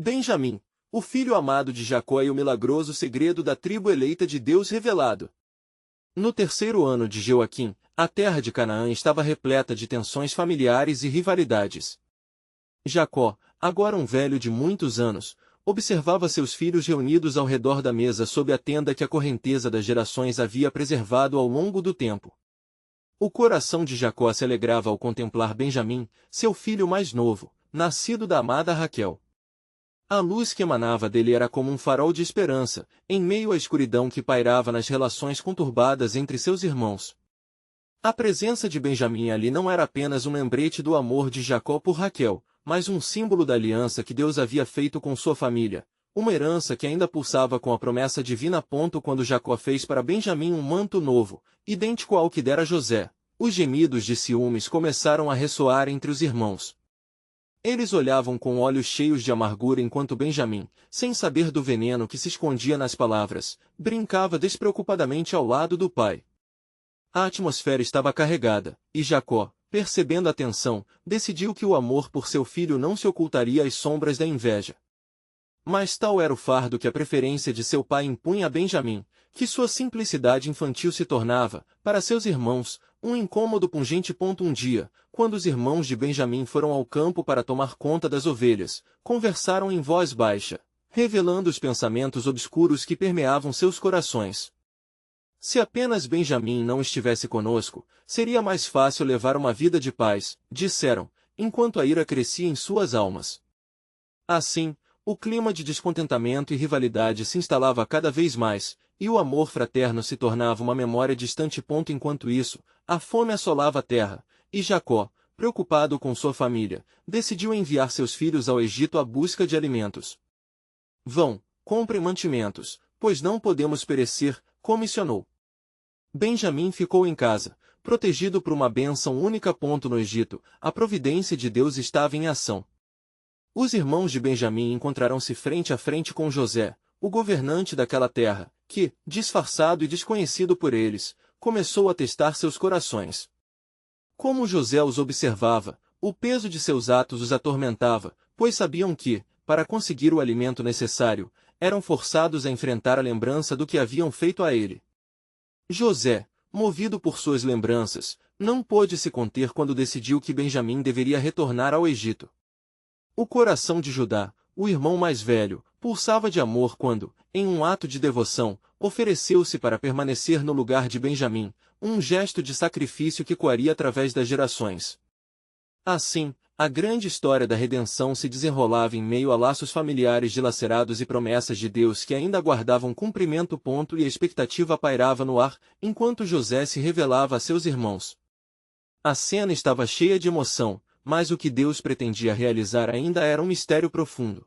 Benjamim, o filho amado de Jacó e o milagroso segredo da tribo eleita de Deus revelado. No terceiro ano de Joaquim, a terra de Canaã estava repleta de tensões familiares e rivalidades. Jacó, agora um velho de muitos anos, observava seus filhos reunidos ao redor da mesa sob a tenda que a correnteza das gerações havia preservado ao longo do tempo. O coração de Jacó se alegrava ao contemplar Benjamim, seu filho mais novo, nascido da amada Raquel. A luz que emanava dele era como um farol de esperança, em meio à escuridão que pairava nas relações conturbadas entre seus irmãos. A presença de Benjamim ali não era apenas um lembrete do amor de Jacó por Raquel, mas um símbolo da aliança que Deus havia feito com sua família, uma herança que ainda pulsava com a promessa divina. Quando Jacó fez para Benjamim um manto novo, idêntico ao que dera José, os gemidos de ciúmes começaram a ressoar entre os irmãos. Eles olhavam com olhos cheios de amargura enquanto Benjamim, sem saber do veneno que se escondia nas palavras, brincava despreocupadamente ao lado do pai. A atmosfera estava carregada, e Jacó, percebendo a tensão, decidiu que o amor por seu filho não se ocultaria às sombras da inveja. Mas tal era o fardo que a preferência de seu pai impunha a Benjamim, que sua simplicidade infantil se tornava, para seus irmãos, um incômodo pungente. Um dia, quando os irmãos de Benjamim foram ao campo para tomar conta das ovelhas, conversaram em voz baixa, revelando os pensamentos obscuros que permeavam seus corações. Se apenas Benjamim não estivesse conosco, seria mais fácil levar uma vida de paz, disseram, enquanto a ira crescia em suas almas. Assim, o clima de descontentamento e rivalidade se instalava cada vez mais, e o amor fraterno se tornava uma memória distante. Enquanto isso, a fome assolava a terra, e Jacó, preocupado com sua família, decidiu enviar seus filhos ao Egito à busca de alimentos. Vão, comprem mantimentos, pois não podemos perecer, comissionou. Benjamim ficou em casa, protegido por uma bênção única. No Egito, a providência de Deus estava em ação. Os irmãos de Benjamim encontraram-se frente a frente com José, o governante daquela terra, que, disfarçado e desconhecido por eles, começou a testar seus corações. Como José os observava, o peso de seus atos os atormentava, pois sabiam que, para conseguir o alimento necessário, eram forçados a enfrentar a lembrança do que haviam feito a ele. José, movido por suas lembranças, não pôde se conter quando decidiu que Benjamim deveria retornar ao Egito. O coração de Judá, o irmão mais velho, pulsava de amor quando, em um ato de devoção, ofereceu-se para permanecer no lugar de Benjamim, um gesto de sacrifício que coaria através das gerações. Assim, a grande história da redenção se desenrolava em meio a laços familiares dilacerados e promessas de Deus que ainda aguardavam cumprimento. E a expectativa pairava no ar, enquanto José se revelava a seus irmãos. A cena estava cheia de emoção, mas o que Deus pretendia realizar ainda era um mistério profundo.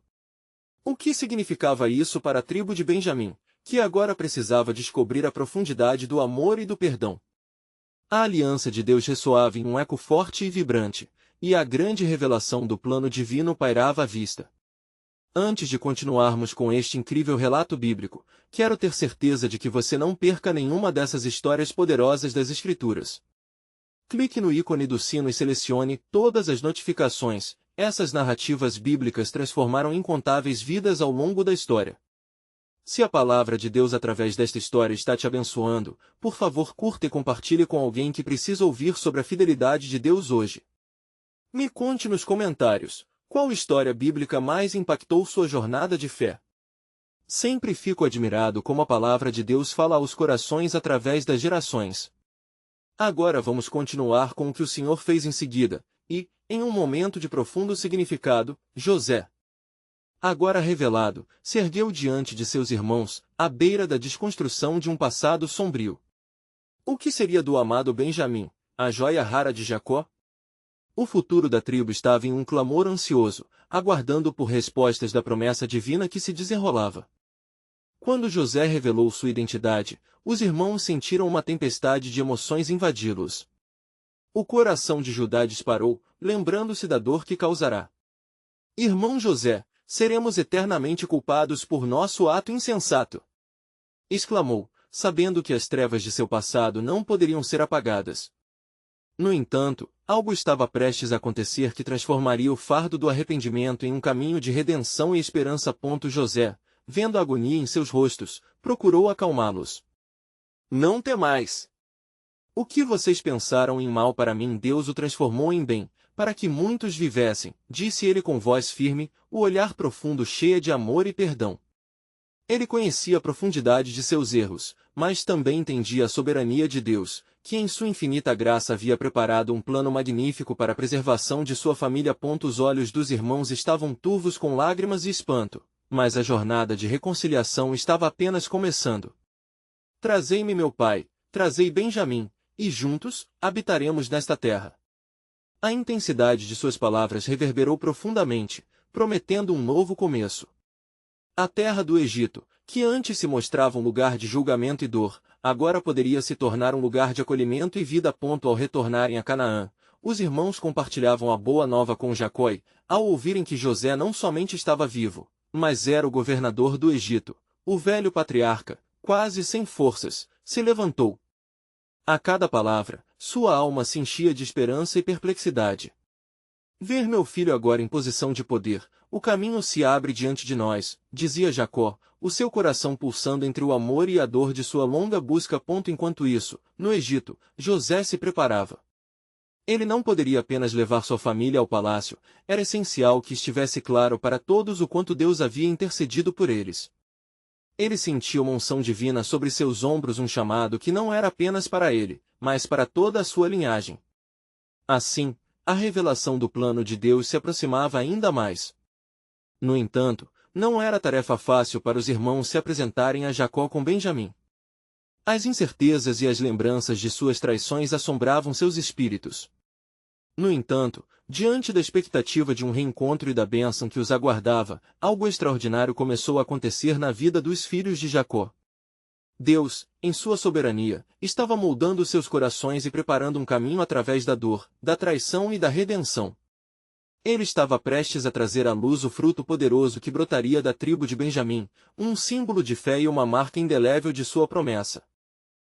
O que significava isso para a tribo de Benjamim, que agora precisava descobrir a profundidade do amor e do perdão? A aliança de Deus ressoava em um eco forte e vibrante, e a grande revelação do plano divino pairava à vista. Antes de continuarmos com este incrível relato bíblico, quero ter certeza de que você não perca nenhuma dessas histórias poderosas das Escrituras. Clique no ícone do sino e selecione todas as notificações. Essas narrativas bíblicas transformaram incontáveis vidas ao longo da história. Se a palavra de Deus através desta história está te abençoando, por favor curta e compartilhe com alguém que precisa ouvir sobre a fidelidade de Deus hoje. Me conte nos comentários, qual história bíblica mais impactou sua jornada de fé? Sempre fico admirado como a palavra de Deus fala aos corações através das gerações. Agora vamos continuar com o que o Senhor fez em seguida, e, em um momento de profundo significado, José, agora revelado, se ergueu diante de seus irmãos, à beira da desconstrução de um passado sombrio. O que seria do amado Benjamim, a joia rara de Jacó? O futuro da tribo estava em um clamor ansioso, aguardando por respostas da promessa divina que se desenrolava. Quando José revelou sua identidade, os irmãos sentiram uma tempestade de emoções invadi-los. O coração de Judá disparou, lembrando-se da dor que causará. Irmão José, seremos eternamente culpados por nosso ato insensato! Exclamou, sabendo que as trevas de seu passado não poderiam ser apagadas. No entanto, algo estava prestes a acontecer que transformaria o fardo do arrependimento em um caminho de redenção e esperança. José, vendo a agonia em seus rostos, procurou acalmá-los. Não temais. O que vocês pensaram em mal para mim, Deus o transformou em bem, para que muitos vivessem, disse ele com voz firme, o olhar profundo cheia de amor e perdão. Ele conhecia a profundidade de seus erros, mas também entendia a soberania de Deus, que em sua infinita graça havia preparado um plano magnífico para a preservação de sua família. Os olhos dos irmãos estavam turvos com lágrimas e espanto, mas a jornada de reconciliação estava apenas começando. Trazei-me meu pai, trazei Benjamim, e juntos, habitaremos nesta terra. A intensidade de suas palavras reverberou profundamente, prometendo um novo começo. A terra do Egito, que antes se mostrava um lugar de julgamento e dor, agora poderia se tornar um lugar de acolhimento e vida. Ao retornarem a Canaã, os irmãos compartilhavam a boa nova com Jacó e, ao ouvirem que José não somente estava vivo, mas era o governador do Egito, o velho patriarca, quase sem forças, se levantou. A cada palavra, sua alma se enchia de esperança e perplexidade. Ver meu filho agora em posição de poder, o caminho se abre diante de nós, dizia Jacó, o seu coração pulsando entre o amor e a dor de sua longa busca. Enquanto isso, no Egito, José se preparava. Ele não poderia apenas levar sua família ao palácio, era essencial que estivesse claro para todos o quanto Deus havia intercedido por eles. Ele sentia uma unção divina sobre seus ombros, um chamado que não era apenas para ele, mas para toda a sua linhagem. Assim, a revelação do plano de Deus se aproximava ainda mais. No entanto, não era tarefa fácil para os irmãos se apresentarem a Jacó com Benjamim. As incertezas e as lembranças de suas traições assombravam seus espíritos. No entanto, diante da expectativa de um reencontro e da bênção que os aguardava, algo extraordinário começou a acontecer na vida dos filhos de Jacó. Deus, em sua soberania, estava moldando seus corações e preparando um caminho através da dor, da traição e da redenção. Ele estava prestes a trazer à luz o fruto poderoso que brotaria da tribo de Benjamim, um símbolo de fé e uma marca indelével de sua promessa.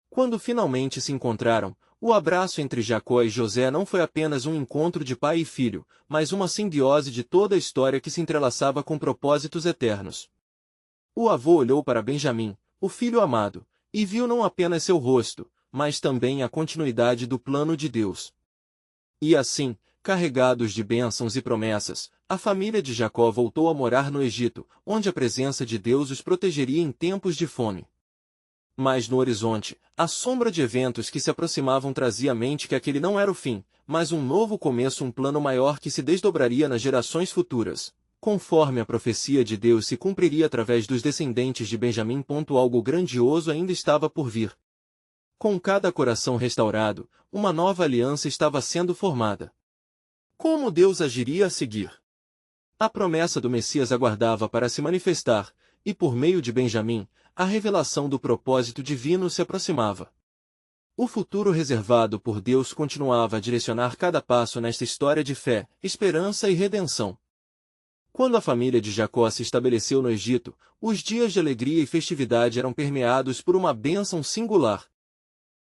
Quando finalmente se encontraram, o abraço entre Jacó e José não foi apenas um encontro de pai e filho, mas uma simbiose de toda a história que se entrelaçava com propósitos eternos. O avô olhou para Benjamim, o filho amado, e viu não apenas seu rosto, mas também a continuidade do plano de Deus. E assim, carregados de bênçãos e promessas, a família de Jacó voltou a morar no Egito, onde a presença de Deus os protegeria em tempos de fome. Mas no horizonte, a sombra de eventos que se aproximavam trazia à mente que aquele não era o fim, mas um novo começo, um plano maior que se desdobraria nas gerações futuras. Conforme a profecia de Deus se cumpriria através dos descendentes de Benjamim. Algo grandioso ainda estava por vir. Com cada coração restaurado, uma nova aliança estava sendo formada. Como Deus agiria a seguir? A promessa do Messias aguardava para se manifestar, e por meio de Benjamim, a revelação do propósito divino se aproximava. O futuro reservado por Deus continuava a direcionar cada passo nesta história de fé, esperança e redenção. Quando a família de Jacó se estabeleceu no Egito, os dias de alegria e festividade eram permeados por uma bênção singular.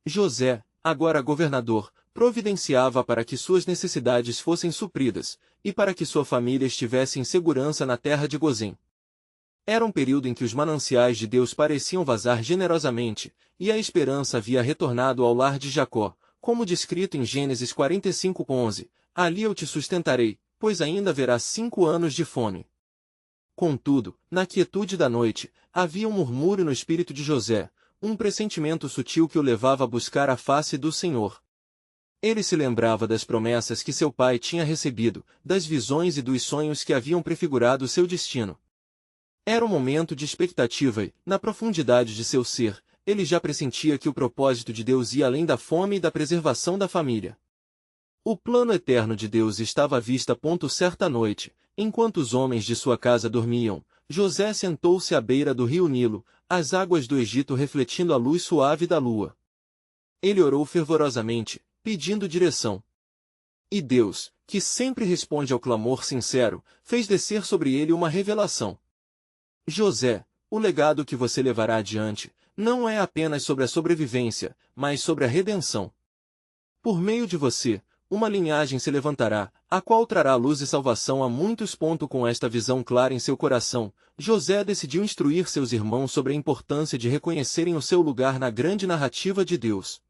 José, agora governador, providenciava para que suas necessidades fossem supridas, e para que sua família estivesse em segurança na terra de Gozém. Era um período em que os mananciais de Deus pareciam vazar generosamente, e a esperança havia retornado ao lar de Jacó, como descrito em Gênesis 45:11, ali eu te sustentarei, pois ainda haverá 5 anos de fome. Contudo, na quietude da noite, havia um murmúrio no espírito de José, um pressentimento sutil que o levava a buscar a face do Senhor. Ele se lembrava das promessas que seu pai tinha recebido, das visões e dos sonhos que haviam prefigurado seu destino. Era um momento de expectativa e, na profundidade de seu ser, ele já pressentia que o propósito de Deus ia além da fome e da preservação da família. O plano eterno de Deus estava à vista. Certa noite, enquanto os homens de sua casa dormiam, José sentou-se à beira do rio Nilo, as águas do Egito refletindo a luz suave da lua. Ele orou fervorosamente, pedindo direção. E Deus, que sempre responde ao clamor sincero, fez descer sobre ele uma revelação. José, o legado que você levará adiante, não é apenas sobre a sobrevivência, mas sobre a redenção. Por meio de você, uma linhagem se levantará, a qual trará luz e salvação a muitos. Com esta visão clara em seu coração, José decidiu instruir seus irmãos sobre a importância de reconhecerem o seu lugar na grande narrativa de Deus.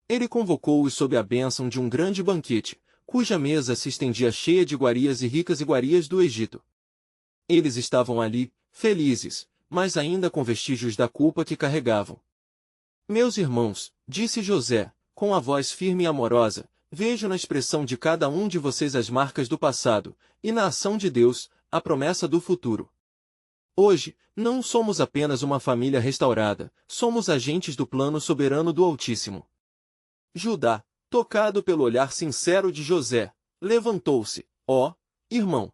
Ele convocou-os sob a bênção de um grande banquete, cuja mesa se estendia cheia de iguarias e ricas iguarias do Egito. Eles estavam ali, felizes, mas ainda com vestígios da culpa que carregavam. Meus irmãos, disse José, com a voz firme e amorosa, vejo na expressão de cada um de vocês as marcas do passado, e na ação de Deus, a promessa do futuro. Hoje, não somos apenas uma família restaurada, somos agentes do plano soberano do Altíssimo. Judá, tocado pelo olhar sincero de José, levantou-se. Ó, irmão!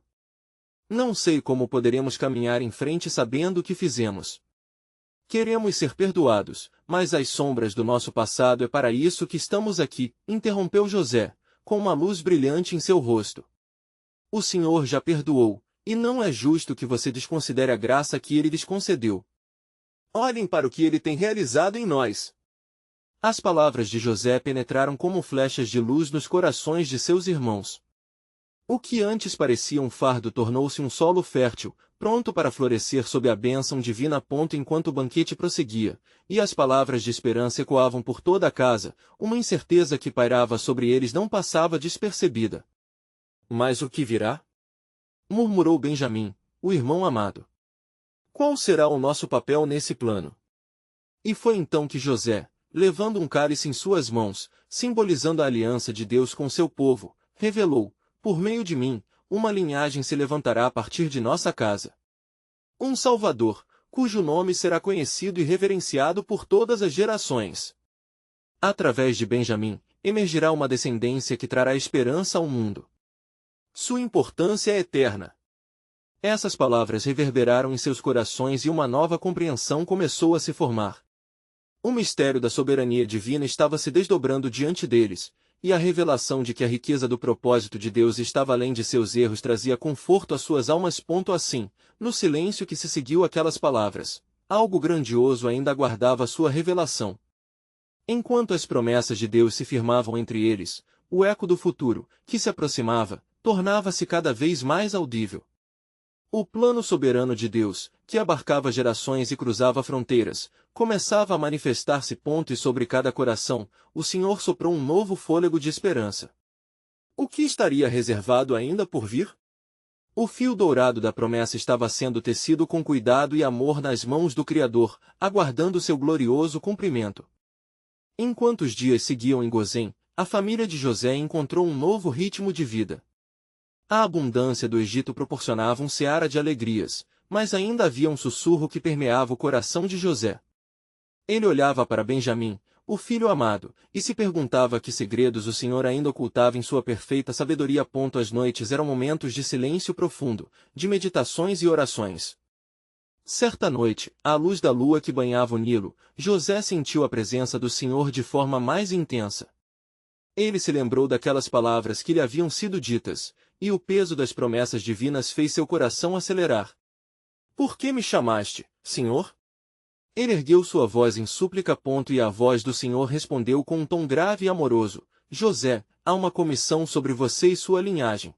Não sei como poderemos caminhar em frente sabendo o que fizemos. Queremos ser perdoados, mas as sombras do nosso passado é para isso que estamos aqui, interrompeu José, com uma luz brilhante em seu rosto. O Senhor já perdoou, e não é justo que você desconsidere a graça que Ele lhes concedeu. Olhem para o que Ele tem realizado em nós. As palavras de José penetraram como flechas de luz nos corações de seus irmãos. O que antes parecia um fardo tornou-se um solo fértil, pronto para florescer sob a bênção divina. Enquanto o banquete prosseguia, e as palavras de esperança ecoavam por toda a casa, uma incerteza que pairava sobre eles não passava despercebida. Mas o que virá? Murmurou Benjamim, o irmão amado. Qual será o nosso papel nesse plano? E foi então que José, levando um cálice em suas mãos, simbolizando a aliança de Deus com seu povo, revelou: por meio de mim, uma linhagem se levantará a partir de nossa casa. Um Salvador, cujo nome será conhecido e reverenciado por todas as gerações. Através de Benjamim, emergirá uma descendência que trará esperança ao mundo. Sua importância é eterna. Essas palavras reverberaram em seus corações e uma nova compreensão começou a se formar. O mistério da soberania divina estava se desdobrando diante deles, e a revelação de que a riqueza do propósito de Deus estava além de seus erros trazia conforto às suas almas. Assim, no silêncio que se seguiu aquelas palavras, algo grandioso ainda aguardava sua revelação. Enquanto as promessas de Deus se firmavam entre eles, o eco do futuro, que se aproximava, tornava-se cada vez mais audível. O plano soberano de Deus, que abarcava gerações e cruzava fronteiras, começava a manifestar-se. E sobre cada coração, o Senhor soprou um novo fôlego de esperança. O que estaria reservado ainda por vir? O fio dourado da promessa estava sendo tecido com cuidado e amor nas mãos do Criador, aguardando seu glorioso cumprimento. Enquanto os dias seguiam em Gozém, a família de José encontrou um novo ritmo de vida. A abundância do Egito proporcionava um seara de alegrias, mas ainda havia um sussurro que permeava o coração de José. Ele olhava para Benjamim, o filho amado, e se perguntava que segredos o Senhor ainda ocultava em sua perfeita sabedoria. As noites eram momentos de silêncio profundo, de meditações e orações. Certa noite, à luz da lua que banhava o Nilo, José sentiu a presença do Senhor de forma mais intensa. Ele se lembrou daquelas palavras que lhe haviam sido ditas, e o peso das promessas divinas fez seu coração acelerar. Por que me chamaste, Senhor? Ele ergueu sua voz em súplica. E a voz do Senhor respondeu com um tom grave e amoroso: José, há uma comissão sobre você e sua linhagem.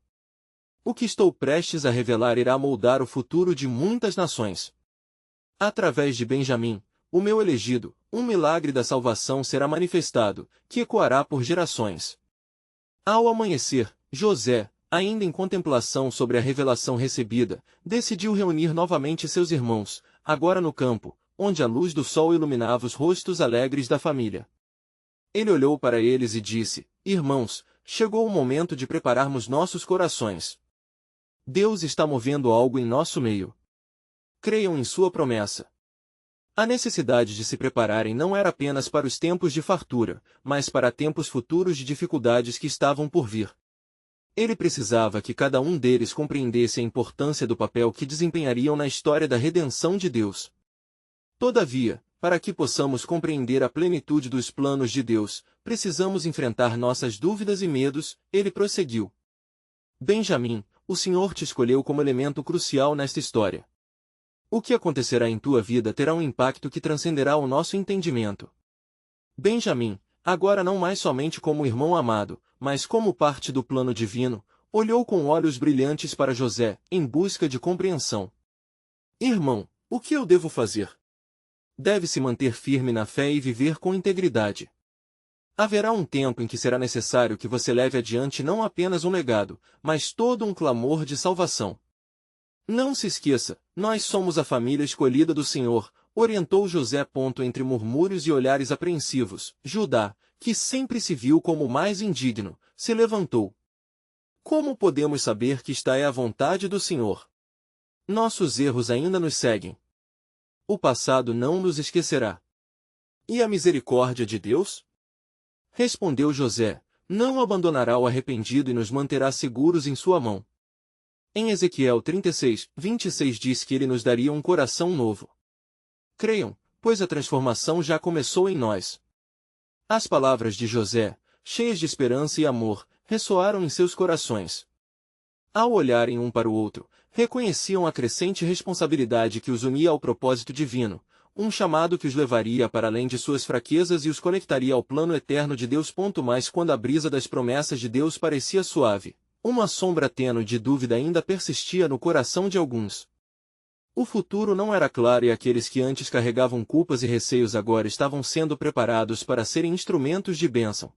O que estou prestes a revelar irá moldar o futuro de muitas nações. Através de Benjamim, o meu elegido, um milagre da salvação será manifestado, que ecoará por gerações. Ao amanhecer, José, ainda em contemplação sobre a revelação recebida, decidiu reunir novamente seus irmãos, agora no campo, onde a luz do sol iluminava os rostos alegres da família. Ele olhou para eles e disse: Irmãos, chegou o momento de prepararmos nossos corações. Deus está movendo algo em nosso meio. Creiam em sua promessa. A necessidade de se prepararem não era apenas para os tempos de fartura, mas para tempos futuros de dificuldades que estavam por vir. Ele precisava que cada um deles compreendesse a importância do papel que desempenhariam na história da redenção de Deus. Todavia, para que possamos compreender a plenitude dos planos de Deus, precisamos enfrentar nossas dúvidas e medos. Ele prosseguiu: Benjamim, o Senhor te escolheu como elemento crucial nesta história. O que acontecerá em tua vida terá um impacto que transcenderá o nosso entendimento. Benjamim, agora não mais somente como irmão amado, mas como parte do plano divino, olhou com olhos brilhantes para José, em busca de compreensão. Irmão, o que eu devo fazer? Deve-se manter firme na fé e viver com integridade. Haverá um tempo em que será necessário que você leve adiante não apenas um legado, mas todo um clamor de salvação. Não se esqueça, nós somos a família escolhida do Senhor, orientou José. Entre murmúrios e olhares apreensivos, Judá, que sempre se viu como o mais indigno, se levantou. Como podemos saber que esta é a vontade do Senhor? Nossos erros ainda nos seguem. O passado não nos esquecerá. E a misericórdia de Deus? Respondeu José, não abandonará o arrependido e nos manterá seguros em sua mão. Em Ezequiel 36, 26 diz que ele nos daria um coração novo. Creiam, pois a transformação já começou em nós. As palavras de José, cheias de esperança e amor, ressoaram em seus corações. Ao olharem um para o outro, reconheciam a crescente responsabilidade que os unia ao propósito divino, um chamado que os levaria para além de suas fraquezas e os conectaria ao plano eterno de Deus. Mas quando a brisa das promessas de Deus parecia suave, uma sombra tênue de dúvida ainda persistia no coração de alguns. O futuro não era claro e aqueles que antes carregavam culpas e receios agora estavam sendo preparados para serem instrumentos de bênção.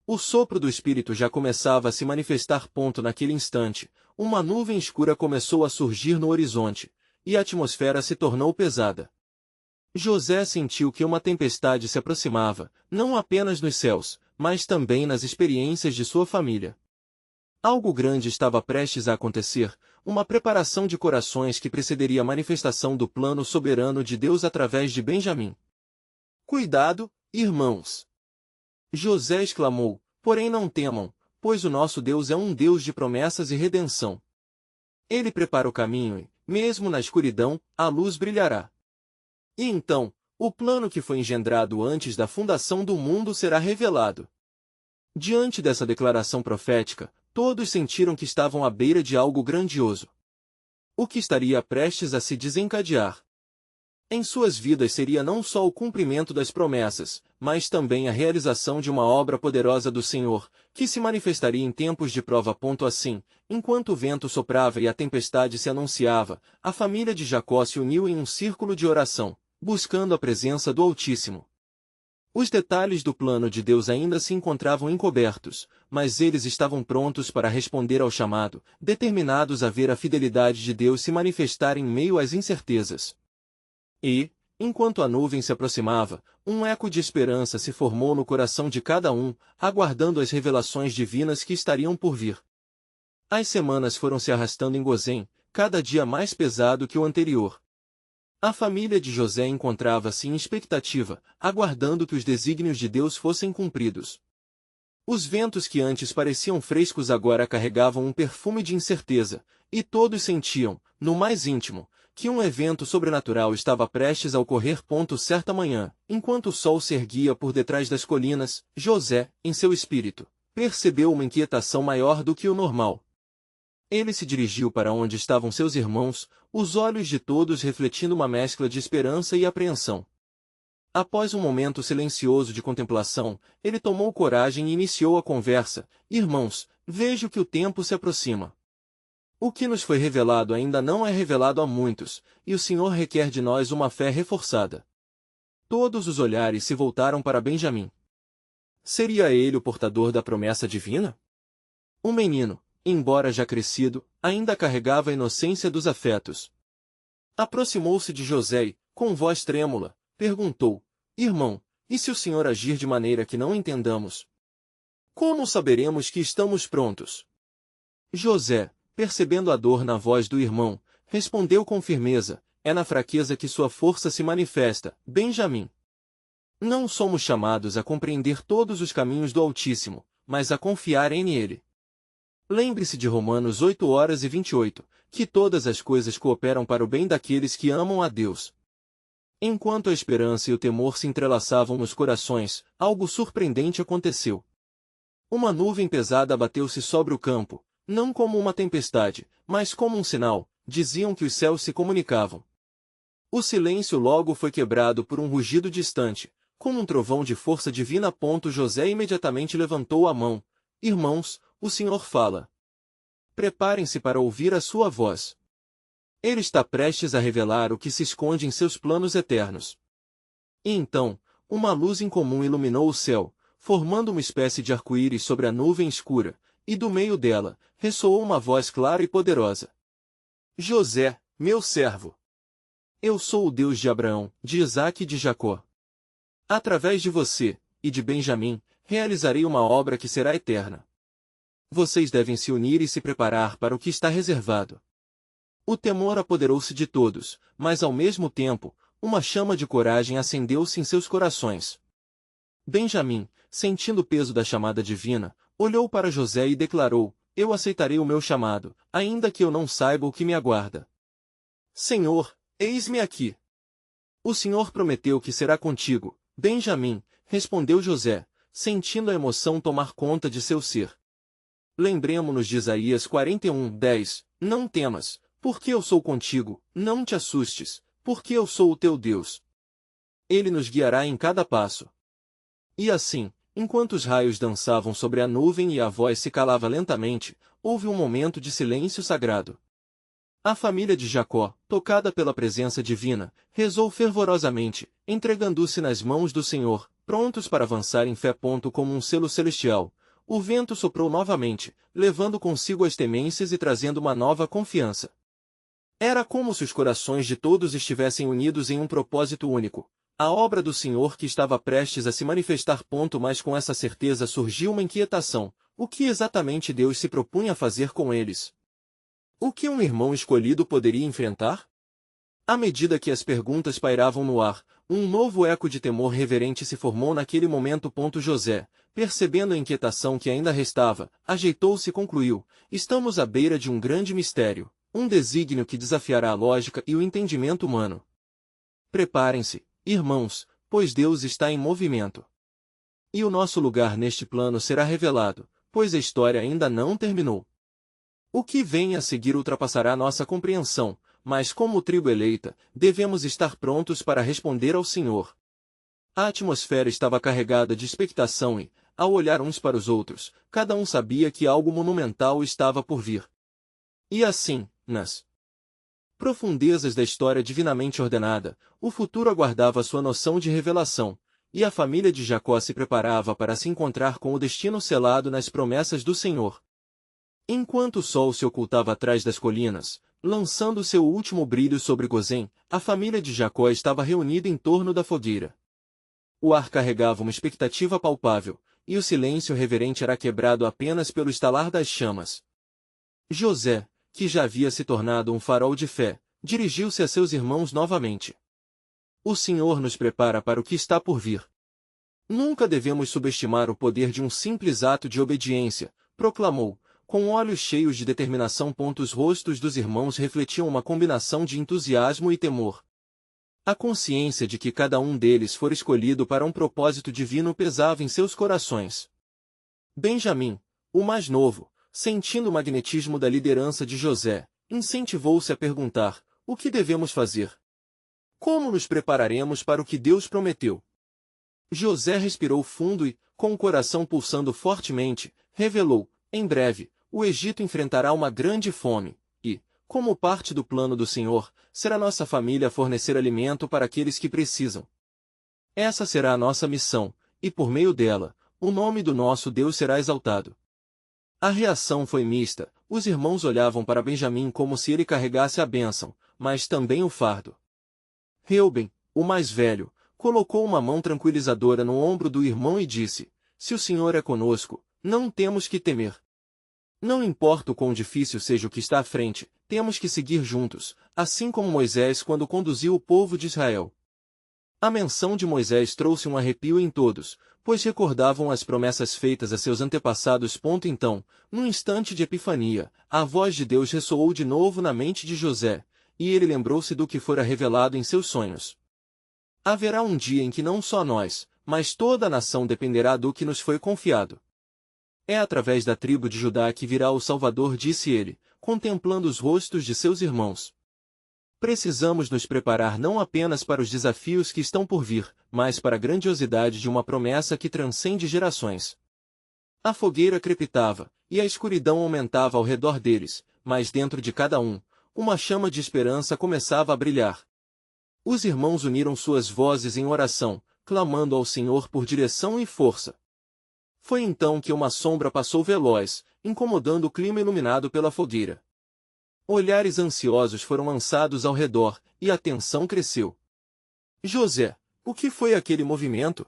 O sopro do Espírito já começava a se manifestar. Naquele instante, uma nuvem escura começou a surgir no horizonte, e a atmosfera se tornou pesada. José sentiu que uma tempestade se aproximava, não apenas nos céus, mas também nas experiências de sua família. Algo grande estava prestes a acontecer, uma preparação de corações que precederia a manifestação do plano soberano de Deus através de Benjamim. Cuidado, irmãos! José exclamou, porém não temam, pois o nosso Deus é um Deus de promessas e redenção. Ele prepara o caminho e, mesmo na escuridão, a luz brilhará. E então, o plano que foi engendrado antes da fundação do mundo será revelado. Diante dessa declaração profética, todos sentiram que estavam à beira de algo grandioso. O que estaria prestes a se desencadear? Em suas vidas seria não só o cumprimento das promessas, mas também a realização de uma obra poderosa do Senhor, que se manifestaria em tempos de prova. Assim, enquanto o vento soprava e a tempestade se anunciava, a família de Jacó se uniu em um círculo de oração, buscando a presença do Altíssimo. Os detalhes do plano de Deus ainda se encontravam encobertos, mas eles estavam prontos para responder ao chamado, determinados a ver a fidelidade de Deus se manifestar em meio às incertezas. E, enquanto a nuvem se aproximava, um eco de esperança se formou no coração de cada um, aguardando as revelações divinas que estariam por vir. As semanas foram se arrastando em Gozém, cada dia mais pesado que o anterior. A família de José encontrava-se em expectativa, aguardando que os desígnios de Deus fossem cumpridos. Os ventos que antes pareciam frescos agora carregavam um perfume de incerteza, e todos sentiam, no mais íntimo, que um evento sobrenatural estava prestes a ocorrer. Certa manhã, enquanto o sol se erguia por detrás das colinas, José, em seu espírito, percebeu uma inquietação maior do que o normal. Ele se dirigiu para onde estavam seus irmãos, os olhos de todos refletindo uma mescla de esperança e apreensão. Após um momento silencioso de contemplação, ele tomou coragem e iniciou a conversa. Irmãos, vejo que o tempo se aproxima. O que nos foi revelado ainda não é revelado a muitos, e o Senhor requer de nós uma fé reforçada. Todos os olhares se voltaram para Benjamim. Seria ele o portador da promessa divina? O menino, embora já crescido, ainda carregava a inocência dos afetos. Aproximou-se de José e, com voz trêmula, perguntou, irmão, e se o Senhor agir de maneira que não entendamos? Como saberemos que estamos prontos? José, percebendo a dor na voz do irmão, respondeu com firmeza, é na fraqueza que sua força se manifesta, Benjamim. Não somos chamados a compreender todos os caminhos do Altíssimo, mas a confiar em Ele. Lembre-se de Romanos 8:28, que todas as coisas cooperam para o bem daqueles que amam a Deus. Enquanto a esperança e o temor se entrelaçavam nos corações, algo surpreendente aconteceu. Uma nuvem pesada abateu-se sobre o campo, não como uma tempestade, mas como um sinal, diziam que os céus se comunicavam. O silêncio logo foi quebrado por um rugido distante, Com um trovão de força divina. José imediatamente levantou a mão. Irmãos, o Senhor fala. Preparem-se para ouvir a sua voz. Ele está prestes a revelar o que se esconde em seus planos eternos. E então, uma luz incomum iluminou o céu, formando uma espécie de arco-íris sobre a nuvem escura, e do meio dela, ressoou uma voz clara e poderosa. José, meu servo. Eu sou o Deus de Abraão, de Isaque e de Jacó. Através de você, e de Benjamim, realizarei uma obra que será eterna. Vocês devem se unir e se preparar para o que está reservado. O temor apoderou-se de todos, mas ao mesmo tempo, uma chama de coragem acendeu-se em seus corações. Benjamim, sentindo o peso da chamada divina, olhou para José e declarou: Eu aceitarei o meu chamado, ainda que eu não saiba o que me aguarda. Senhor, eis-me aqui. O Senhor prometeu que será contigo, Benjamim, respondeu José, sentindo a emoção tomar conta de seu ser. Lembremo-nos de Isaías 41:10, Não temas, porque eu sou contigo, não te assustes, porque eu sou o teu Deus. Ele nos guiará em cada passo. E assim, enquanto os raios dançavam sobre a nuvem e a voz se calava lentamente, houve um momento de silêncio sagrado. A família de Jacó, tocada pela presença divina, rezou fervorosamente, entregando-se nas mãos do Senhor, prontos para avançar em fé. Como um selo celestial, o vento soprou novamente, levando consigo as temências e trazendo uma nova confiança. Era como se os corações de todos estivessem unidos em um propósito único, a obra do Senhor que estava prestes a se manifestar. Mas com essa certeza surgiu uma inquietação: o que exatamente Deus se propunha a fazer com eles? O que um irmão escolhido poderia enfrentar? À medida que as perguntas pairavam no ar, um novo eco de temor reverente se formou naquele momento. José, percebendo a inquietação que ainda restava, ajeitou-se e concluiu: Estamos à beira de um grande mistério, um desígnio que desafiará a lógica e o entendimento humano. Preparem-se, irmãos, pois Deus está em movimento. E o nosso lugar neste plano será revelado, pois a história ainda não terminou. O que vem a seguir ultrapassará nossa compreensão, mas como tribo eleita, devemos estar prontos para responder ao Senhor. A atmosfera estava carregada de expectação e, ao olhar uns para os outros, cada um sabia que algo monumental estava por vir. E assim, nas profundezas da história divinamente ordenada, o futuro aguardava sua noção de revelação, e a família de Jacó se preparava para se encontrar com o destino selado nas promessas do Senhor. Enquanto o sol se ocultava atrás das colinas, lançando seu último brilho sobre Gozém, a família de Jacó estava reunida em torno da fogueira. O ar carregava uma expectativa palpável, e o silêncio reverente era quebrado apenas pelo estalar das chamas. José, que já havia se tornado um farol de fé, dirigiu-se a seus irmãos novamente. O Senhor nos prepara para o que está por vir. Nunca devemos subestimar o poder de um simples ato de obediência, proclamou, com olhos cheios de determinação. Os rostos dos irmãos refletiam uma combinação de entusiasmo e temor. A consciência de que cada um deles fora escolhido para um propósito divino pesava em seus corações. Benjamim, o mais novo, sentindo o magnetismo da liderança de José, incentivou-se a perguntar: o que devemos fazer? Como nos prepararemos para o que Deus prometeu? José respirou fundo e, com o coração pulsando fortemente, revelou: em breve, o Egito enfrentará uma grande fome, e, como parte do plano do Senhor, será nossa família a fornecer alimento para aqueles que precisam. Essa será a nossa missão, e por meio dela, o nome do nosso Deus será exaltado. A reação foi mista, os irmãos olhavam para Benjamim como se ele carregasse a bênção, mas também o fardo. Reuben, o mais velho, colocou uma mão tranquilizadora no ombro do irmão e disse: se o Senhor é conosco, não temos que temer. Não importa o quão difícil seja o que está à frente, temos que seguir juntos, assim como Moisés quando conduziu o povo de Israel. A menção de Moisés trouxe um arrepio em todos, pois recordavam as promessas feitas a seus antepassados. Então, num instante de epifania, a voz de Deus ressoou de novo na mente de José, e ele lembrou-se do que fora revelado em seus sonhos. Haverá um dia em que não só nós, mas toda a nação dependerá do que nos foi confiado. É através da tribo de Judá que virá o Salvador, disse ele, contemplando os rostos de seus irmãos. Precisamos nos preparar não apenas para os desafios que estão por vir, mas para a grandiosidade de uma promessa que transcende gerações. A fogueira crepitava, e a escuridão aumentava ao redor deles, mas dentro de cada um, uma chama de esperança começava a brilhar. Os irmãos uniram suas vozes em oração, clamando ao Senhor por direção e força. Foi então que uma sombra passou veloz, incomodando o clima iluminado pela fogueira. Olhares ansiosos foram lançados ao redor, e a tensão cresceu. José, o que foi aquele movimento?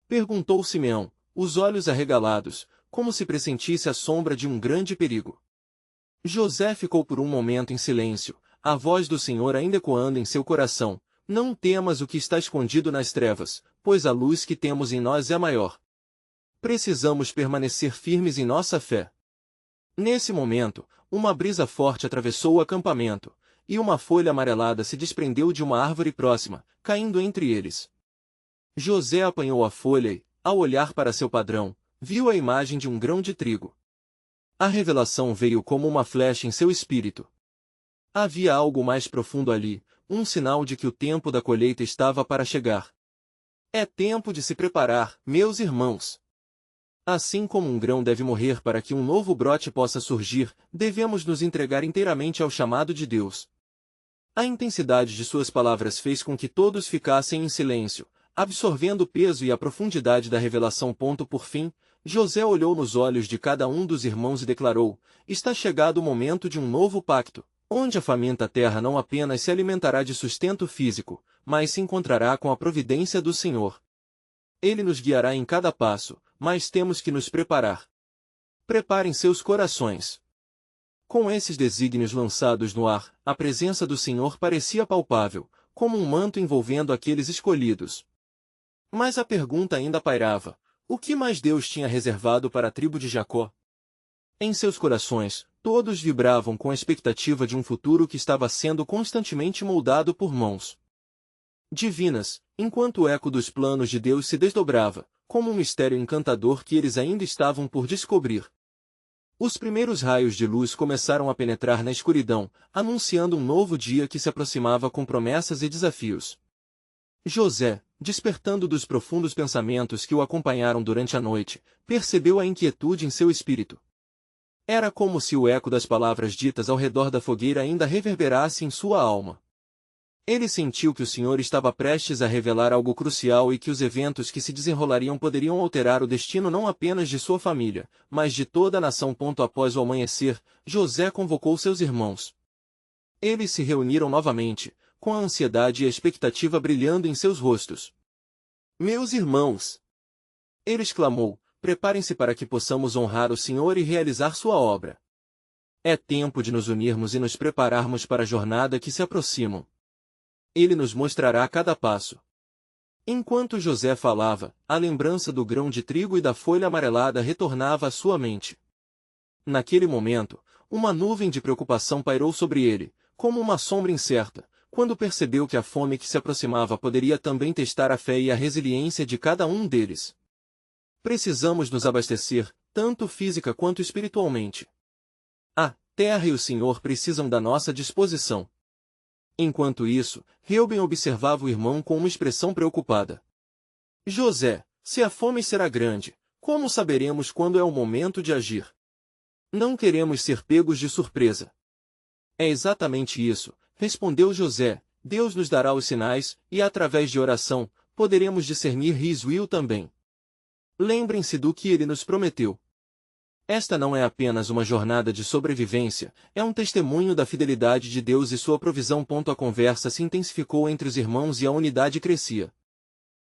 Perguntou Simeão, os olhos arregalados, como se pressentisse a sombra de um grande perigo. José ficou por um momento em silêncio, a voz do Senhor ainda ecoando em seu coração. Não temas o que está escondido nas trevas, pois a luz que temos em nós é maior. Precisamos permanecer firmes em nossa fé. Nesse momento, uma brisa forte atravessou o acampamento, e uma folha amarelada se desprendeu de uma árvore próxima, caindo entre eles. José apanhou a folha e, ao olhar para seu padrão, viu a imagem de um grão de trigo. A revelação veio como uma flecha em seu espírito. Havia algo mais profundo ali, um sinal de que o tempo da colheita estava para chegar. É tempo de se preparar, meus irmãos. Assim como um grão deve morrer para que um novo brote possa surgir, devemos nos entregar inteiramente ao chamado de Deus. A intensidade de suas palavras fez com que todos ficassem em silêncio, absorvendo o peso e a profundidade da revelação. Por fim, José olhou nos olhos de cada um dos irmãos e declarou: está chegado o momento de um novo pacto, onde a faminta terra não apenas se alimentará de sustento físico, mas se encontrará com a providência do Senhor. Ele nos guiará em cada passo, mas temos que nos preparar. Preparem seus corações. Com esses desígnios lançados no ar, a presença do Senhor parecia palpável, como um manto envolvendo aqueles escolhidos. Mas a pergunta ainda pairava: o que mais Deus tinha reservado para a tribo de Jacó? Em seus corações, todos vibravam com a expectativa de um futuro que estava sendo constantemente moldado por mãos divinas, enquanto o eco dos planos de Deus se desdobrava, como um mistério encantador que eles ainda estavam por descobrir. Os primeiros raios de luz começaram a penetrar na escuridão, anunciando um novo dia que se aproximava com promessas e desafios. José, despertando dos profundos pensamentos que o acompanharam durante a noite, percebeu a inquietude em seu espírito. Era como se o eco das palavras ditas ao redor da fogueira ainda reverberasse em sua alma. Ele sentiu que o Senhor estava prestes a revelar algo crucial e que os eventos que se desenrolariam poderiam alterar o destino não apenas de sua família, mas de toda a nação. Após o amanhecer, José convocou seus irmãos. Eles se reuniram novamente, com a ansiedade e a expectativa brilhando em seus rostos. Meus irmãos! Ele exclamou, preparem-se para que possamos honrar o Senhor e realizar sua obra. É tempo de nos unirmos e nos prepararmos para a jornada que se aproxima. Ele nos mostrará cada passo. Enquanto José falava, a lembrança do grão de trigo e da folha amarelada retornava à sua mente. Naquele momento, uma nuvem de preocupação pairou sobre ele, como uma sombra incerta, quando percebeu que a fome que se aproximava poderia também testar a fé e a resiliência de cada um deles. Precisamos nos abastecer, tanto física quanto espiritualmente. A terra e o Senhor precisam da nossa disposição. Enquanto isso, Reuben observava o irmão com uma expressão preocupada. José, se a fome será grande, como saberemos quando é o momento de agir? Não queremos ser pegos de surpresa. É exatamente isso, respondeu José. Deus nos dará os sinais, e através de oração, poderemos discernir His will também. Lembrem-se do que ele nos prometeu. Esta não é apenas uma jornada de sobrevivência, é um testemunho da fidelidade de Deus e sua provisão. A conversa se intensificou entre os irmãos e a unidade crescia.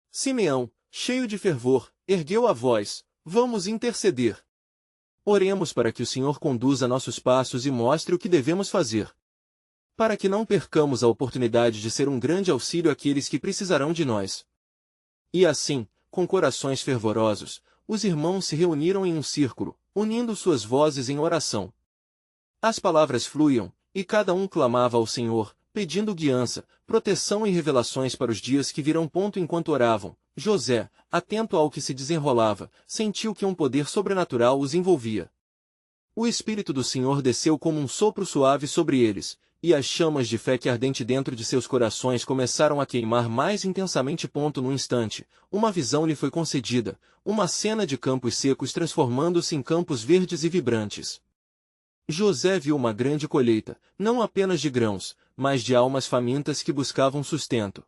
Simeão, cheio de fervor, ergueu a voz: vamos interceder. Oremos para que o Senhor conduza nossos passos e mostre o que devemos fazer. Para que não percamos a oportunidade de ser um grande auxílio àqueles que precisarão de nós. E assim, com corações fervorosos, os irmãos se reuniram em um círculo, unindo suas vozes em oração. As palavras fluíam, e cada um clamava ao Senhor, pedindo guiança, proteção e revelações para os dias que virão. Enquanto oravam, José, atento ao que se desenrolava, sentiu que um poder sobrenatural os envolvia. O Espírito do Senhor desceu como um sopro suave sobre eles, e as chamas de fé que ardente dentro de seus corações começaram a queimar mais intensamente. No instante, uma visão lhe foi concedida, uma cena de campos secos transformando-se em campos verdes e vibrantes. José viu uma grande colheita, não apenas de grãos, mas de almas famintas que buscavam sustento.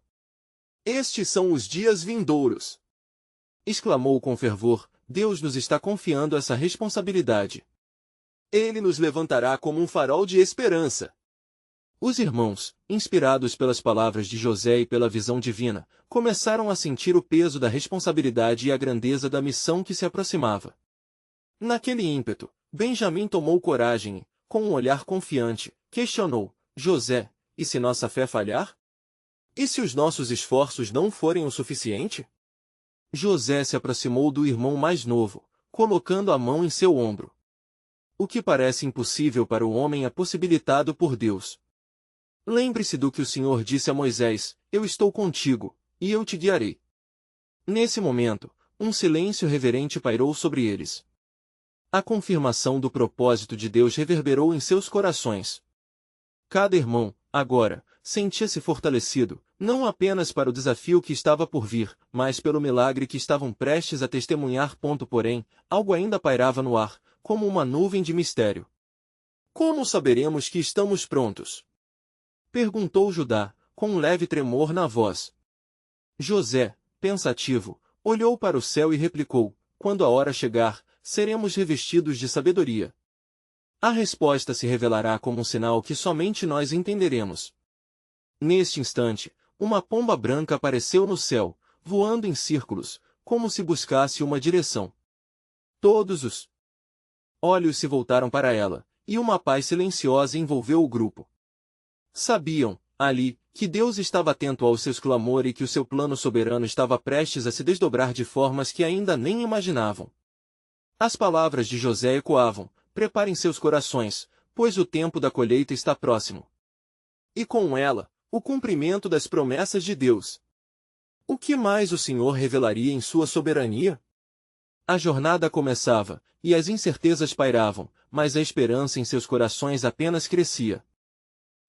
Estes são os dias vindouros! Exclamou com fervor, Deus nos está confiando essa responsabilidade. Ele nos levantará como um farol de esperança. Os irmãos, inspirados pelas palavras de José e pela visão divina, começaram a sentir o peso da responsabilidade e a grandeza da missão que se aproximava. Naquele ímpeto, Benjamim tomou coragem e, com um olhar confiante, questionou, José, e se nossa fé falhar? E se os nossos esforços não forem o suficiente? José se aproximou do irmão mais novo, colocando a mão em seu ombro. O que parece impossível para o homem é possibilitado por Deus. Lembre-se do que o Senhor disse a Moisés, eu estou contigo, e eu te guiarei. Nesse momento, um silêncio reverente pairou sobre eles. A confirmação do propósito de Deus reverberou em seus corações. Cada irmão, agora, sentia-se fortalecido, não apenas para o desafio que estava por vir, mas pelo milagre que estavam prestes a testemunhar. Porém, algo ainda pairava no ar, como uma nuvem de mistério. Como saberemos que estamos prontos? Perguntou Judá, com um leve tremor na voz. José, pensativo, olhou para o céu e replicou, quando a hora chegar, seremos revestidos de sabedoria. A resposta se revelará como um sinal que somente nós entenderemos. Neste instante, uma pomba branca apareceu no céu, voando em círculos, como se buscasse uma direção. Todos os olhos se voltaram para ela, e uma paz silenciosa envolveu o grupo. Sabiam, ali, que Deus estava atento aos seus clamores e que o seu plano soberano estava prestes a se desdobrar de formas que ainda nem imaginavam. As palavras de José ecoavam, preparem seus corações, pois o tempo da colheita está próximo. E com ela, o cumprimento das promessas de Deus. O que mais o Senhor revelaria em sua soberania? A jornada começava, e as incertezas pairavam, mas a esperança em seus corações apenas crescia.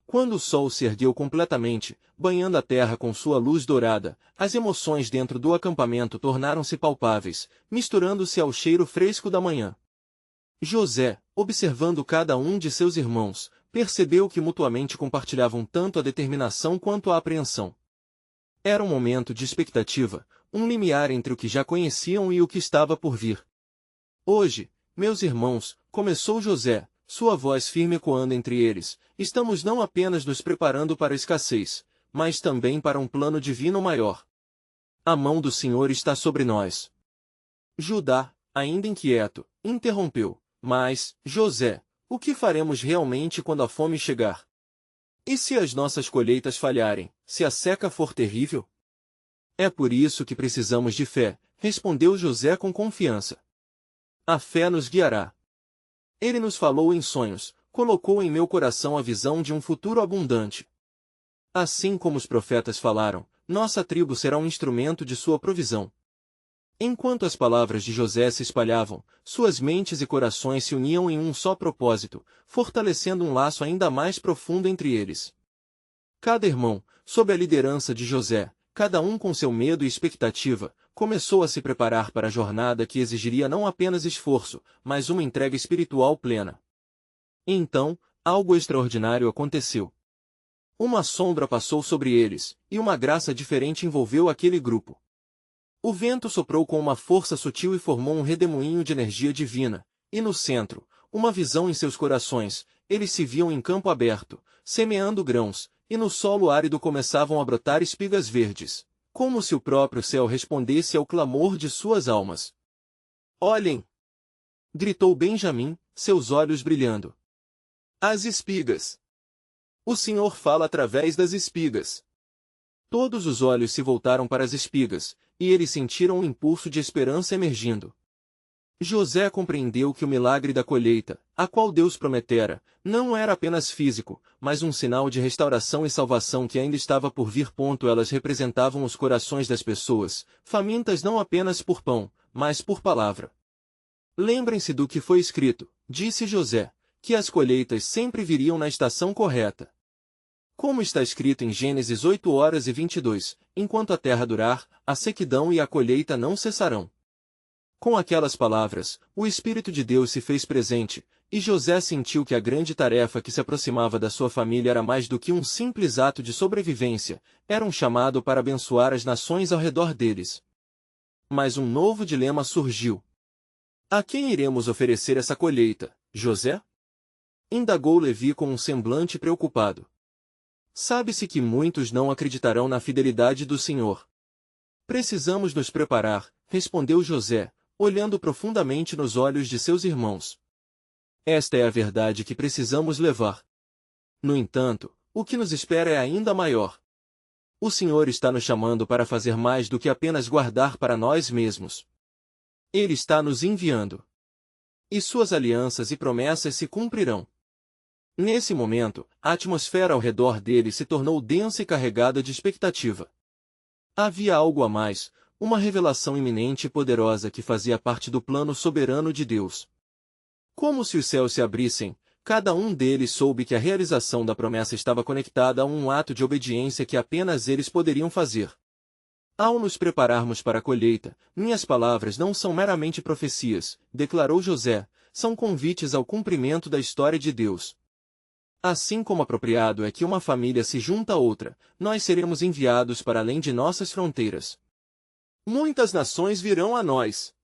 Quando o sol se ergueu completamente, banhando a terra com sua luz dourada, as emoções dentro do acampamento tornaram-se palpáveis, misturando-se ao cheiro fresco da manhã. José, observando cada um de seus irmãos, percebeu que mutuamente compartilhavam tanto a determinação quanto a apreensão. Era um momento de expectativa, um limiar entre o que já conheciam e o que estava por vir. Hoje, meus irmãos, começou José, sua voz firme ecoando entre eles, estamos não apenas nos preparando para a escassez, mas também para um plano divino maior. A mão do Senhor está sobre nós. Judá, ainda inquieto, interrompeu, mas, José, o que faremos realmente quando a fome chegar? E se as nossas colheitas falharem, se a seca for terrível? É por isso que precisamos de fé, respondeu José com confiança. A fé nos guiará. Ele nos falou em sonhos, colocou em meu coração a visão de um futuro abundante. Assim como os profetas falaram, nossa tribo será um instrumento de sua provisão. Enquanto as palavras de José se espalhavam, suas mentes e corações se uniam em um só propósito, fortalecendo um laço ainda mais profundo entre eles. Cada irmão, sob a liderança de José, cada um com seu medo e expectativa, começou a se preparar para a jornada que exigiria não apenas esforço, mas uma entrega espiritual plena. Então, algo extraordinário aconteceu. Uma sombra passou sobre eles, e uma graça diferente envolveu aquele grupo. O vento soprou com uma força sutil e formou um redemoinho de energia divina, e no centro, uma visão em seus corações, eles se viam em campo aberto, semeando grãos, e no solo árido começavam a brotar espigas verdes, como se o próprio céu respondesse ao clamor de suas almas. Olhem! Gritou Benjamim, seus olhos brilhando. As espigas! O Senhor fala através das espigas. Todos os olhos se voltaram para as espigas, e eles sentiram um impulso de esperança emergindo. José compreendeu que o milagre da colheita, a qual Deus prometera, não era apenas físico, mas um sinal de restauração e salvação que ainda estava por vir. Elas representavam os corações das pessoas, famintas não apenas por pão, mas por palavra. Lembrem-se do que foi escrito, disse José, que as colheitas sempre viriam na estação correta. Como está escrito em Gênesis 8:22, enquanto a terra durar, a sequidão e a colheita não cessarão. Com aquelas palavras, o Espírito de Deus se fez presente, e José sentiu que a grande tarefa que se aproximava da sua família era mais do que um simples ato de sobrevivência, era um chamado para abençoar as nações ao redor deles. Mas um novo dilema surgiu. A quem iremos oferecer essa colheita, José? Indagou Levi com um semblante preocupado. Sabe-se que muitos não acreditarão na fidelidade do Senhor. Precisamos nos preparar, respondeu José, olhando profundamente nos olhos de seus irmãos. Esta é a verdade que precisamos levar. No entanto, o que nos espera é ainda maior. O Senhor está nos chamando para fazer mais do que apenas guardar para nós mesmos. Ele está nos enviando. E suas alianças e promessas se cumprirão. Nesse momento, a atmosfera ao redor dele se tornou densa e carregada de expectativa. Havia algo a mais, uma revelação iminente e poderosa que fazia parte do plano soberano de Deus. Como se os céus se abrissem, cada um deles soube que a realização da promessa estava conectada a um ato de obediência que apenas eles poderiam fazer. Ao nos prepararmos para a colheita, minhas palavras não são meramente profecias, declarou José, são convites ao cumprimento da história de Deus. Assim como apropriado é que uma família se junta a outra, nós seremos enviados para além de nossas fronteiras. Muitas nações virão a nós.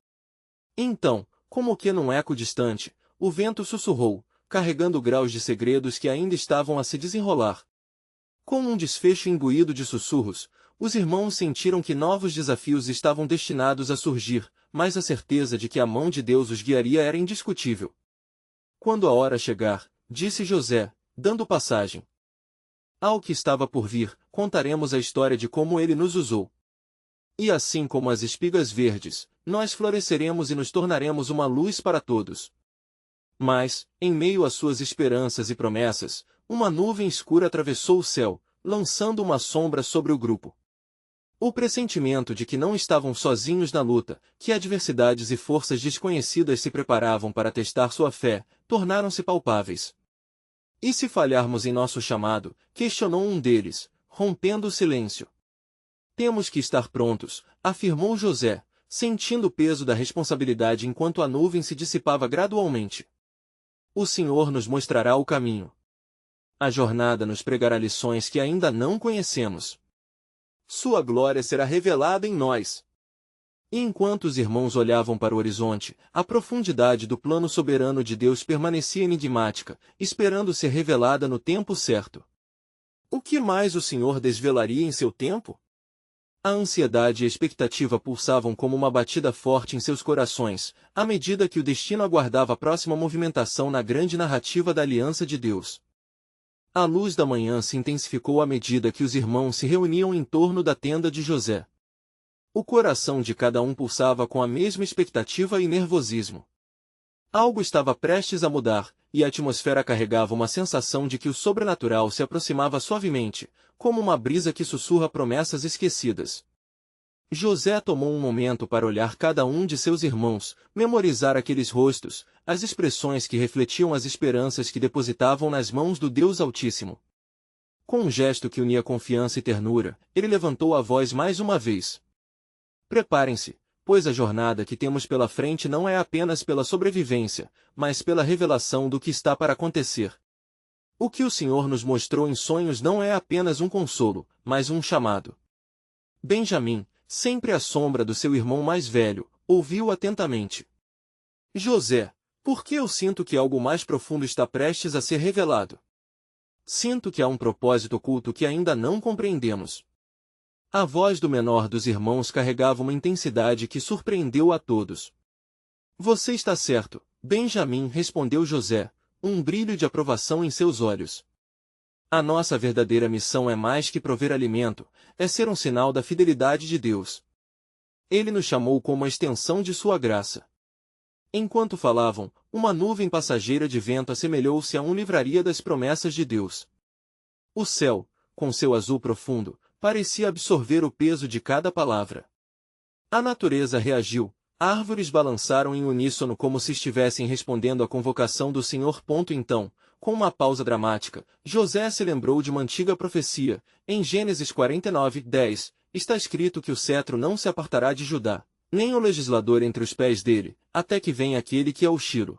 Então, como que num eco distante, o vento sussurrou, carregando graus de segredos que ainda estavam a se desenrolar. Com um desfecho imbuído de sussurros, os irmãos sentiram que novos desafios estavam destinados a surgir, mas a certeza de que a mão de Deus os guiaria era indiscutível. Quando a hora chegar, disse José, dando passagem ao que estava por vir, contaremos a história de como ele nos usou. E assim como as espigas verdes, nós floresceremos e nos tornaremos uma luz para todos. Mas, em meio às suas esperanças e promessas, uma nuvem escura atravessou o céu, lançando uma sombra sobre o grupo. O pressentimento de que não estavam sozinhos na luta, que adversidades e forças desconhecidas se preparavam para testar sua fé, tornaram-se palpáveis. E se falharmos em nosso chamado, questionou um deles, rompendo o silêncio. Temos que estar prontos, afirmou José, sentindo o peso da responsabilidade enquanto a nuvem se dissipava gradualmente. O Senhor nos mostrará o caminho. A jornada nos pregará lições que ainda não conhecemos. Sua glória será revelada em nós. E enquanto os irmãos olhavam para o horizonte, a profundidade do plano soberano de Deus permanecia enigmática, esperando ser revelada no tempo certo. O que mais o Senhor desvelaria em seu tempo? A ansiedade e a expectativa pulsavam como uma batida forte em seus corações, à medida que o destino aguardava a próxima movimentação na grande narrativa da aliança de Deus. A luz da manhã se intensificou à medida que os irmãos se reuniam em torno da tenda de José. O coração de cada um pulsava com a mesma expectativa e nervosismo. Algo estava prestes a mudar, e a atmosfera carregava uma sensação de que o sobrenatural se aproximava suavemente, como uma brisa que sussurra promessas esquecidas. José tomou um momento para olhar cada um de seus irmãos, memorizar aqueles rostos, as expressões que refletiam as esperanças que depositavam nas mãos do Deus Altíssimo. Com um gesto que unia confiança e ternura, ele levantou a voz mais uma vez. Preparem-se, pois a jornada que temos pela frente não é apenas pela sobrevivência, mas pela revelação do que está para acontecer. O que o Senhor nos mostrou em sonhos não é apenas um consolo, mas um chamado. Benjamim, sempre à sombra do seu irmão mais velho, ouviu atentamente. José, por que eu sinto que algo mais profundo está prestes a ser revelado? Sinto que há um propósito oculto que ainda não compreendemos. A voz do menor dos irmãos carregava uma intensidade que surpreendeu a todos. Você está certo, Benjamim, respondeu José, um brilho de aprovação em seus olhos. A nossa verdadeira missão é mais que prover alimento, é ser um sinal da fidelidade de Deus. Ele nos chamou como a extensão de sua graça. Enquanto falavam, uma nuvem passageira de vento assemelhou-se a uma livraria das promessas de Deus. O céu, com seu azul profundo, parecia absorver o peso de cada palavra. A natureza reagiu, árvores balançaram em uníssono como se estivessem respondendo à convocação do Senhor. Então, Com uma pausa dramática, José se lembrou de uma antiga profecia. Em Gênesis 49:10, está escrito que o cetro não se apartará de Judá, nem o legislador entre os pés dele, até que venha aquele que é o Shiro.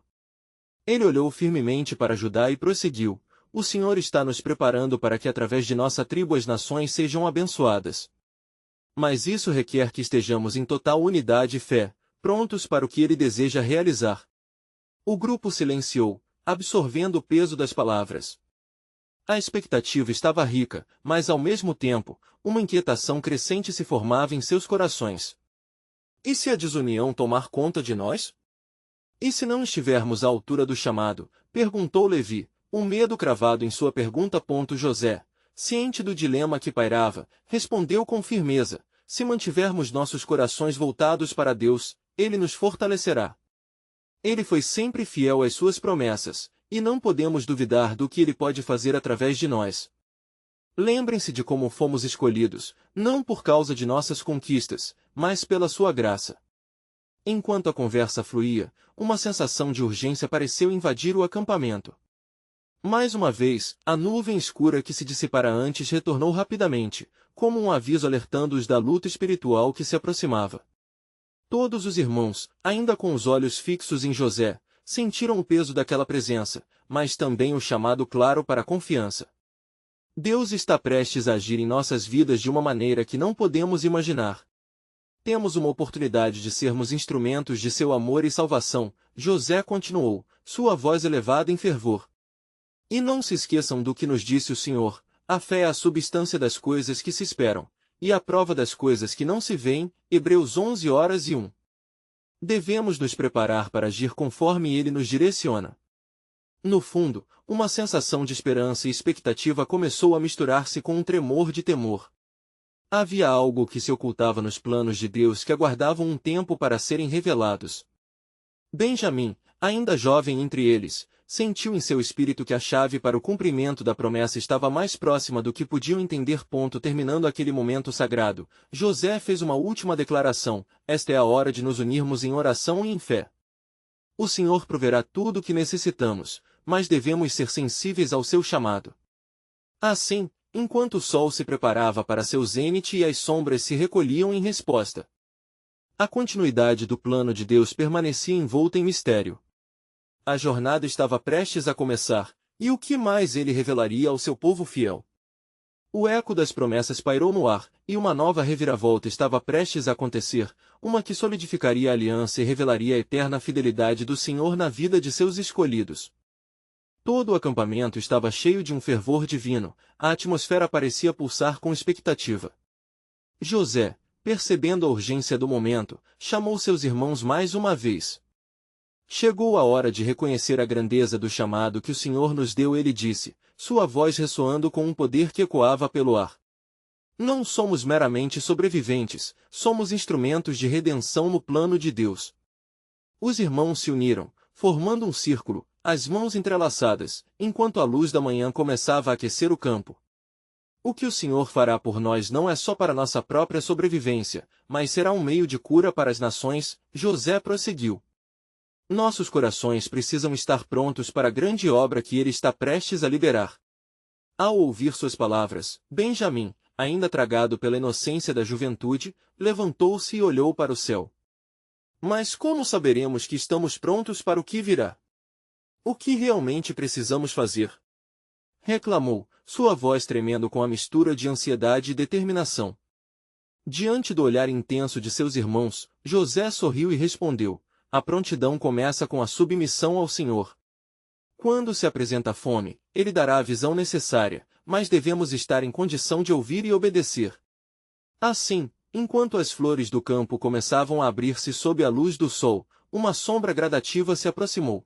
Ele olhou firmemente para Judá e prosseguiu: o Senhor está nos preparando para que através de nossa tribo as nações sejam abençoadas. Mas isso requer que estejamos em total unidade e fé, prontos para o que ele deseja realizar. O grupo silenciou, absorvendo o peso das palavras. A expectativa estava rica, mas ao mesmo tempo, uma inquietação crescente se formava em seus corações. E se a desunião tomar conta de nós? E se não estivermos à altura do chamado? Perguntou Levi, um medo cravado em sua pergunta. José, ciente do dilema que pairava, respondeu com firmeza: se mantivermos nossos corações voltados para Deus, Ele nos fortalecerá. Ele foi sempre fiel às suas promessas, e não podemos duvidar do que Ele pode fazer através de nós. Lembrem-se de como fomos escolhidos, não por causa de nossas conquistas, mas pela sua graça. Enquanto a conversa fluía, uma sensação de urgência pareceu invadir o acampamento. Mais uma vez, a nuvem escura que se dissipara antes retornou rapidamente, como um aviso alertando-os da luta espiritual que se aproximava. Todos os irmãos, ainda com os olhos fixos em José, sentiram o peso daquela presença, mas também o chamado claro para a confiança. Deus está prestes a agir em nossas vidas de uma maneira que não podemos imaginar. Temos uma oportunidade de sermos instrumentos de seu amor e salvação, José continuou, sua voz elevada em fervor. E não se esqueçam do que nos disse o Senhor: a fé é a substância das coisas que se esperam, e a prova das coisas que não se veem. Hebreus 11:1. Devemos nos preparar para agir conforme Ele nos direciona. No fundo, uma sensação de esperança e expectativa começou a misturar-se com um tremor de temor. Havia algo que se ocultava nos planos de Deus que aguardavam um tempo para serem revelados. Benjamim, ainda jovem entre eles, sentiu em seu espírito que a chave para o cumprimento da promessa estava mais próxima do que podiam entender. Terminando aquele momento sagrado, José fez uma última declaração: esta é a hora de nos unirmos em oração e em fé. O Senhor proverá tudo o que necessitamos, mas devemos ser sensíveis ao seu chamado. Assim, enquanto o sol se preparava para seu zênite e as sombras se recolhiam em resposta, a continuidade do plano de Deus permanecia envolta em mistério. A jornada estava prestes a começar, e o que mais ele revelaria ao seu povo fiel? O eco das promessas pairou no ar, e uma nova reviravolta estava prestes a acontecer, uma que solidificaria a aliança e revelaria a eterna fidelidade do Senhor na vida de seus escolhidos. Todo o acampamento estava cheio de um fervor divino, a atmosfera parecia pulsar com expectativa. José, percebendo a urgência do momento, chamou seus irmãos mais uma vez. Chegou a hora de reconhecer a grandeza do chamado que o Senhor nos deu. Ele disse, sua voz ressoando com um poder que ecoava pelo ar: não somos meramente sobreviventes, somos instrumentos de redenção no plano de Deus. Os irmãos se uniram, formando um círculo, as mãos entrelaçadas, enquanto a luz da manhã começava a aquecer o campo. O que o Senhor fará por nós não é só para nossa própria sobrevivência, mas será um meio de cura para as nações. José prosseguiu. Nossos corações precisam estar prontos para a grande obra que ele está prestes a liberar. Ao ouvir suas palavras, Benjamim, ainda tragado pela inocência da juventude, levantou-se e olhou para o céu. Mas como saberemos que estamos prontos para o que virá? O que realmente precisamos fazer? Reclamou, sua voz tremendo com a mistura de ansiedade e determinação. Diante do olhar intenso de seus irmãos, José sorriu e respondeu: a prontidão começa com a submissão ao Senhor. Quando se apresenta fome, Ele dará a visão necessária, mas devemos estar em condição de ouvir e obedecer. Assim, enquanto as flores do campo começavam a abrir-se sob a luz do sol, uma sombra gradativa se aproximou.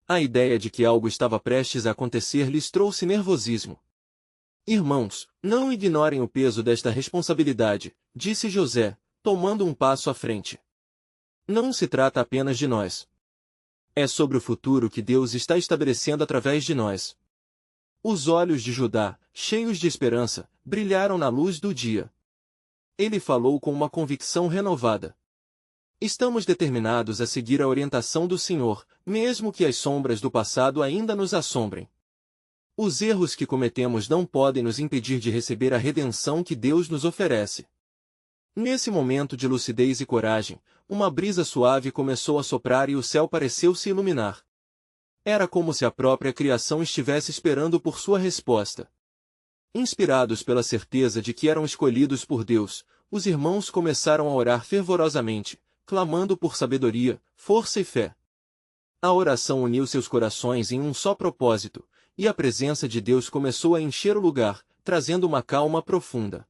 A ideia de que algo estava prestes a acontecer lhes trouxe nervosismo. Irmãos, não ignorem o peso desta responsabilidade, disse José, tomando um passo à frente. Não se trata apenas de nós. É sobre o futuro que Deus está estabelecendo através de nós. Os olhos de Judá, cheios de esperança, brilharam na luz do dia. Ele falou com uma convicção renovada. Estamos determinados a seguir a orientação do Senhor, mesmo que as sombras do passado ainda nos assombrem. Os erros que cometemos não podem nos impedir de receber a redenção que Deus nos oferece. Nesse momento de lucidez e coragem, uma brisa suave começou a soprar e o céu pareceu se iluminar. Era como se a própria criação estivesse esperando por sua resposta. Inspirados pela certeza de que eram escolhidos por Deus, os irmãos começaram a orar fervorosamente, clamando por sabedoria, força e fé. A oração uniu seus corações em um só propósito, e a presença de Deus começou a encher o lugar, trazendo uma calma profunda.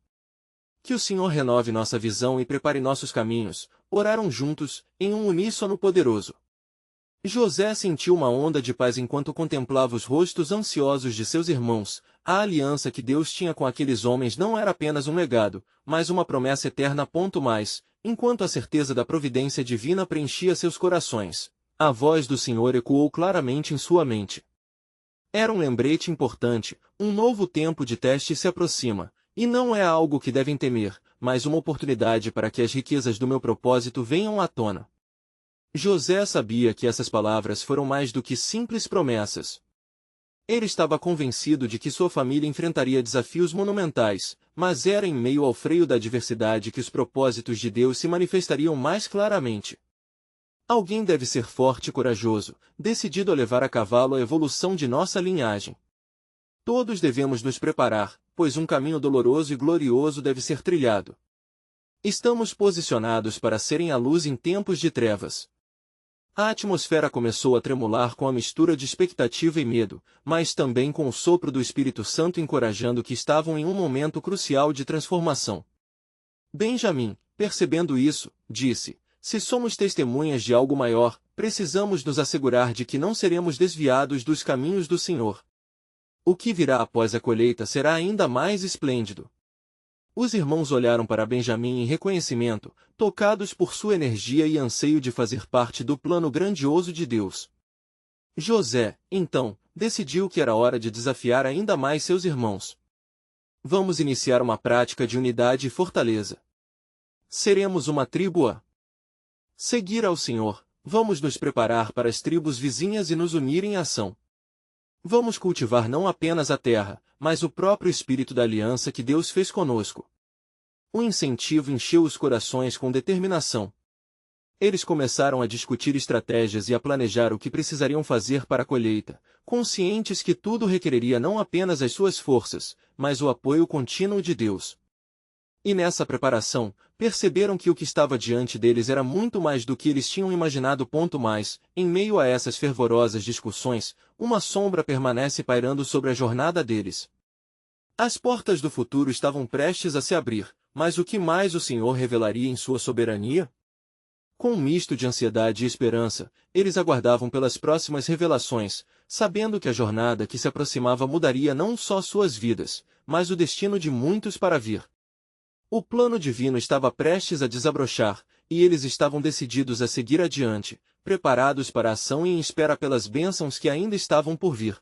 Que o Senhor renove nossa visão e prepare nossos caminhos, oraram juntos, em um uníssono poderoso. José sentiu uma onda de paz enquanto contemplava os rostos ansiosos de seus irmãos. A aliança que Deus tinha com aqueles homens não era apenas um legado, mas uma promessa eterna. Enquanto a certeza da providência divina preenchia seus corações, a voz do Senhor ecoou claramente em sua mente. Era um lembrete importante, um novo tempo de teste se aproxima, e não é algo que devem temer, mas uma oportunidade para que as riquezas do meu propósito venham à tona. José sabia que essas palavras foram mais do que simples promessas. Ele estava convencido de que sua família enfrentaria desafios monumentais, mas era em meio ao freio da adversidade que os propósitos de Deus se manifestariam mais claramente. Alguém deve ser forte e corajoso, decidido a levar a cavalo a evolução de nossa linhagem. Todos devemos nos preparar, pois um caminho doloroso e glorioso deve ser trilhado. Estamos posicionados para serem a luz em tempos de trevas. A atmosfera começou a tremular com a mistura de expectativa e medo, mas também com o sopro do Espírito Santo encorajando que estavam em um momento crucial de transformação. Benjamim, percebendo isso, disse: se somos testemunhas de algo maior, precisamos nos assegurar de que não seremos desviados dos caminhos do Senhor. O que virá após a colheita será ainda mais esplêndido. Os irmãos olharam para Benjamim em reconhecimento, tocados por sua energia e anseio de fazer parte do plano grandioso de Deus. José, então, decidiu que era hora de desafiar ainda mais seus irmãos. Vamos iniciar uma prática de unidade e fortaleza. Seremos uma tribo a seguir ao Senhor. Vamos nos preparar para as tribos vizinhas e nos unir em ação. Vamos cultivar não apenas a terra, mas o próprio espírito da aliança que Deus fez conosco. O incentivo encheu os corações com determinação. Eles começaram a discutir estratégias e a planejar o que precisariam fazer para a colheita, conscientes que tudo requereria não apenas as suas forças, mas o apoio contínuo de Deus. E nessa preparação, perceberam que o que estava diante deles era muito mais do que eles tinham imaginado. Em meio a essas fervorosas discussões, uma sombra permanece pairando sobre a jornada deles. As portas do futuro estavam prestes a se abrir, mas o que mais o Senhor revelaria em sua soberania? Com um misto de ansiedade e esperança, eles aguardavam pelas próximas revelações, sabendo que a jornada que se aproximava mudaria não só suas vidas, mas o destino de muitos para vir. O plano divino estava prestes a desabrochar, e eles estavam decididos a seguir adiante, preparados para a ação e em espera pelas bênçãos que ainda estavam por vir.